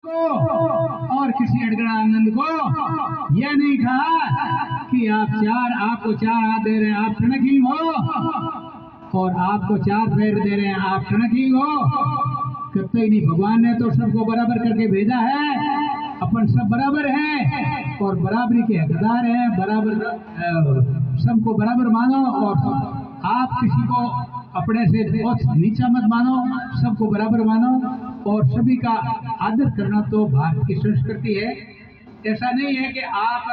को और किसी अड़गड़ा आनंद को यह नहीं कहा कि आपको चार हाथ दे रहे हैं आप टणकी हो और आपको चार पैर दे रहे हैं आप टणकी हो। कतई नहीं, भगवान ने तो सबको बराबर करके भेजा है। अपन सब बराबर हैं और बराबरी के हकदार हैं। बराबर सबको बराबर मानो और आप किसी को अपने से बहुत नीचा मत मानो, सबको बराबर मानो और सभी का आदर करना तो भारत की संस्कृति है। ऐसा नहीं है कि आप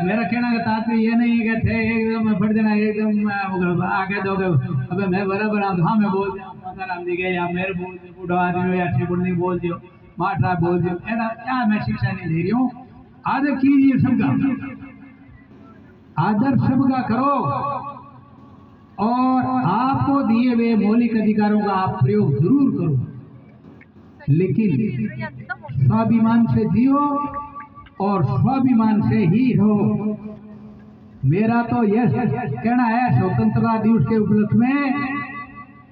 मेरा कहना का तात्पर्य ये नहीं है कि थे एकदम बढ़ देना एकदम आगे दोगे अबे मैं बराबर हाँ मैं बोल राम जी गए या मेरे बोल बूढ़ो आदमी या नहीं बोल दियो माठा बोल दियो ऐसा क्या मैं शिक्षा नहीं दे रही हूँ। आदर कीजिए सबका, आदर सबका करो और आपको दिए हुए मौलिक अधिकारों का आप प्रयोग जरूर करो, लेकिन स्वाभिमान से जियो और स्वाभिमान से ही रहो। मेरा तो यह कहना है स्वतंत्रता दिवस के उपलक्ष्य में।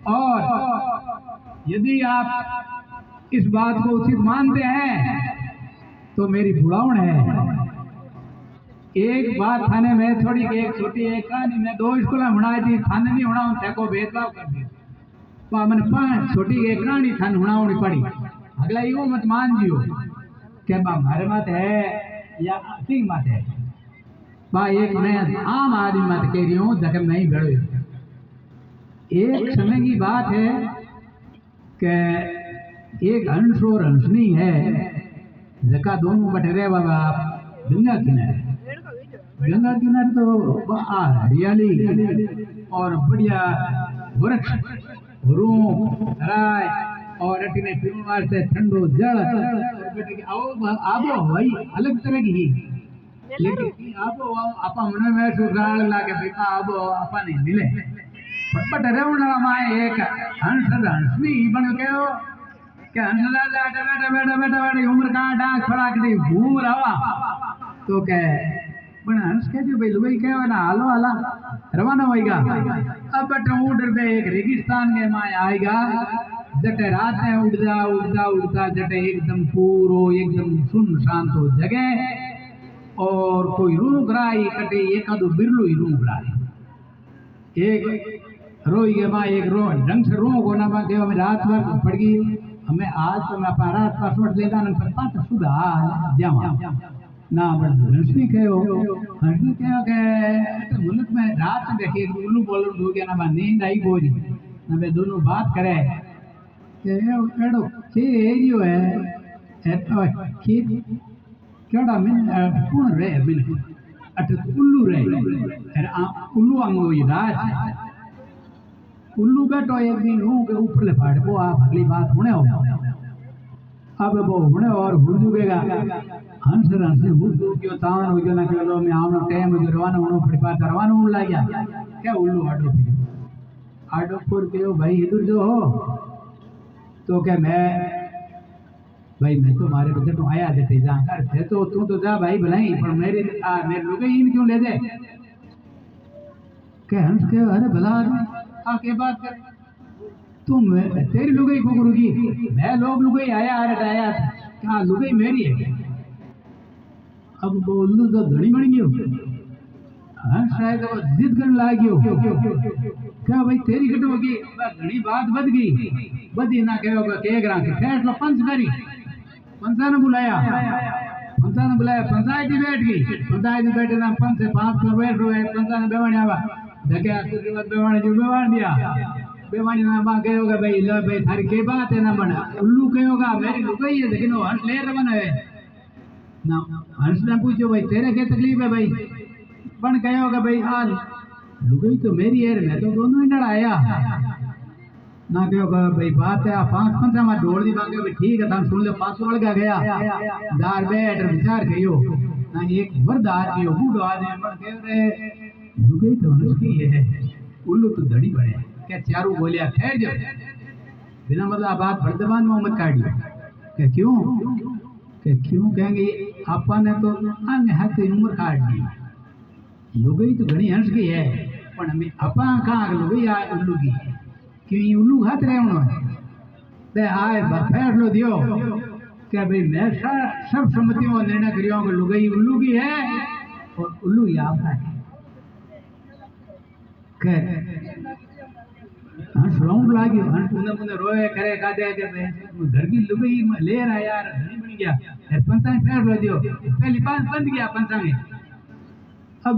और यदि आप इस बात को उचित मानते हैं तो मेरी बुलावण है। एक बात थाने में थोड़ी एक छोटी एक कहानी मैं 2 स्कूल में बनाई थी, थाने नहीं होना थे को भेदभाव कर दिया। मैंने 5 छोटी एक कहानी थाने होनी पड़ी। अगला यूं मत मान जियो कि हमारे मत है या सिंह मत है। एक मैं आम आदमी मत कह रही हूँ जब नहीं गड़े। एक समय की बात है कि एक हंस और हंसनी है जका दोनों बटरे बाबा गंगा किनारे। गंगा किनारे तो हरियाली और बढ़िया वृक्ष रूम राय और अटने पीने वास्ते ठंडो जल आबो भाई अलग तरह की। लेकिन आबो आपा मन में सुराल लागे बेटा आबो आपा नहीं मिले। बट रेवना में एक हंस हंसनी बन गयो कि हंस बेटा बेटा बेटा बेटा बेटा उम्र का डांस खड़ा कर घूम रहा तो के पण हंस के जो भाई लुगाई कहो ना हालो हाला रवाना होएगा। अब बट उड़ पे एक रेगिस्तान के माय आएगा जटे रात में उड़ता उड़ता उड़ता जटे एकदम पूरो एकदम सुनसान तो जगह और कोई रूम राई कटे एक आधो बिरलो ही रूम राई एक रोई के माँ एक रो ढंग से रो को ना बात हमें रात भर पड़ गई हमें आज तो मैं रात पासवर्ड लेता ना पर पास सुबह जामा ना बड़ हंसनी कहो हंसनी कहो के मुल्क में रात में देखे उल्लू बोलू हो गया ना बा नींद आई बोली ना बे दोनों बात करे के एड़ो के एरियो है एतो खेत केड़ा मिन कौन रे मिन अट उल्लू रे उल्लू आंगो ये रात उल्लू बैठो एक दिन हूँ के ऊपर ले फाड़ को आप अगली बात होने हो अब वो होने और हुर्दुगेगा हंस हंस हुर्दु क्यों तान हो गया ना कि लो मैं आउनो टाइम हो रवाना होनो फड़ी पास रवाना होने लग गया क्या उल्लू आडो पुर के भाई इधर जो हो तो क्या मैं भाई मैं तो मारे बच्चे तो आया देते जा कर थे तो तू तो जा भाई भलाई पर मेरे लोग इन क्यों ले दे के हंस के अरे भला आके बात कर तुम तेरी लुगाई को करोगी मैं लोग लुगाई आया आया क्या लुगाई मेरी है। अब बोलू तो घड़ी बन गयो हाँ शायद वो जिद करने लग गयो क्या भाई तेरी कट होगी घड़ी बात बद गई बदी ना कहोगे के ग्राम के फैसला पंच करी पंचा ने बुलाया पंचायत बैठ गई पंचायत बैठे ना 5 से 5 में बैठ रहे पंचा ने बेवाणी आवा जगह बेवाणी जो बेवाण दिया बेवाणी ना बा कहोगे भाई लो भाई थारी के बात है ना बना उल्लू कहोगा मेरी लुगाई है लेकिन वो हंस ले रवाना है ना हंस ने पूछो भाई तेरे क्या तकलीफ है भाई बन कहोगे भाई हाल लुगाई तो मेरी है मैं तो दोनों ही लड़ाया ना कहोगा भाई बात है 5 पंचा में ढोल दी बात है ठीक है तुम सुन लो 5 वड़ गया दार बैठ विचार करियो ना एक वर्द आदमी हो बूढ़ो आदमी बन कह रहे लुगाई तो हंस की है उल्लू तो धड़ी पड़े क्या चारू बोलिया ठहर जाओ बिना मतलब बात वर्तमान में मत काटियो क्या क्यों कहेंगे आपा ने तो अन्य हाथ उम्र काट दी लुगाई तो घनी हंस गई है पर हमें आपा कहाँ लुगाई आ उल्लू की क्यों उल्लू हाथ रहे उन्होंने ते आए फैसलो दियो क्या भाई मैं सर्वसम्मतियों का निर्णय करियो कि लुगाई उल्लू की है और उल्लू ही आपका है। हंस राउंड लागियो हंस मुने रोए करे कादे के घर की लुगाई ले रहा यार घनी बन गया यार पंचांग फेर लो दियो पहली बात बंद गया पंचांग अब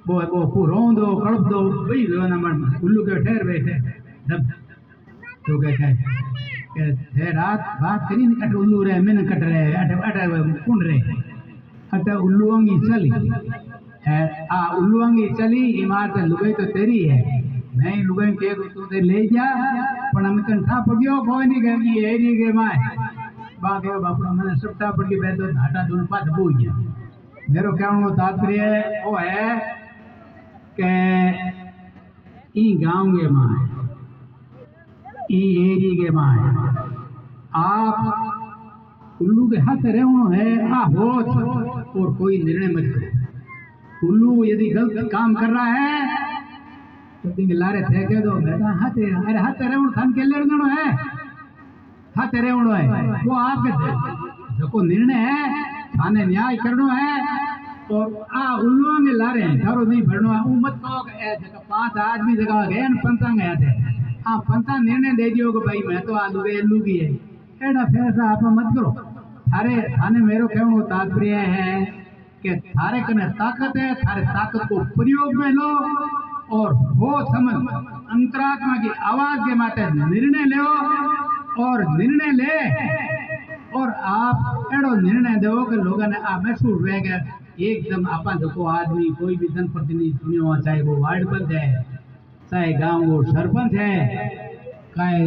वो रोंद दो कड़प दो भाई रो ना मन उल्लू के ठहर बैठे जब तो कहता है कि रात बात करी नहीं कट उल्लू रे मैंने कट रहे अटे अटे कुंड रे अटे उल्लूंगी चली आ उल्लूंगी चली इमारत लुगाई तो तेरी है मैं लुगाई के तू ते ले जा पण हम तन था पड़ियो कोई नहीं गई एरी के माय बाके बापड़ा मैंने सबटा पड़ के बैठो घाटा दून पास हो गया। मेरो कहने का तात्पर्य वो है कि ई गांव के माय ई एरी के माय आप उल्लू के हाथ रहनो है आ होत और कोई निर्णय मत करो। उल्लू यदि गलत काम कर रहा है तो दिन लारे थे कह दो बेटा हाथ अरे हाथ रहनो थान के लेनो है हाथ रहनो है वो आपके जो निर्णय है थाने न्याय करनो है और आ उल्लू में लारे थारो नहीं भरनो है ऊ मत कहो कि जका पांच आदमी जगह गए न पंचांग गया थे आ पंचा निर्णय दे दियो कि भाई मैं तो आलू रे उल्लू की है एड़ा फैसला आप मत करो। थाने मेरो कहने का तात्पर्य है कि थारे कने ताकत है थारे ताकत को प्रयोग में लो और वो समझ अंतरात्मा की आवाज के माते निर्णय लो और निर्णय ले और आप एड़ो निर्णय दो कि लोगों ने आ महसूस रह गया एकदम आपा जो आदमी कोई भी जनप्रतिनिधि चुनियो चाहे वो वार्ड पंच है चाहे गांव वो सरपंच है चाहे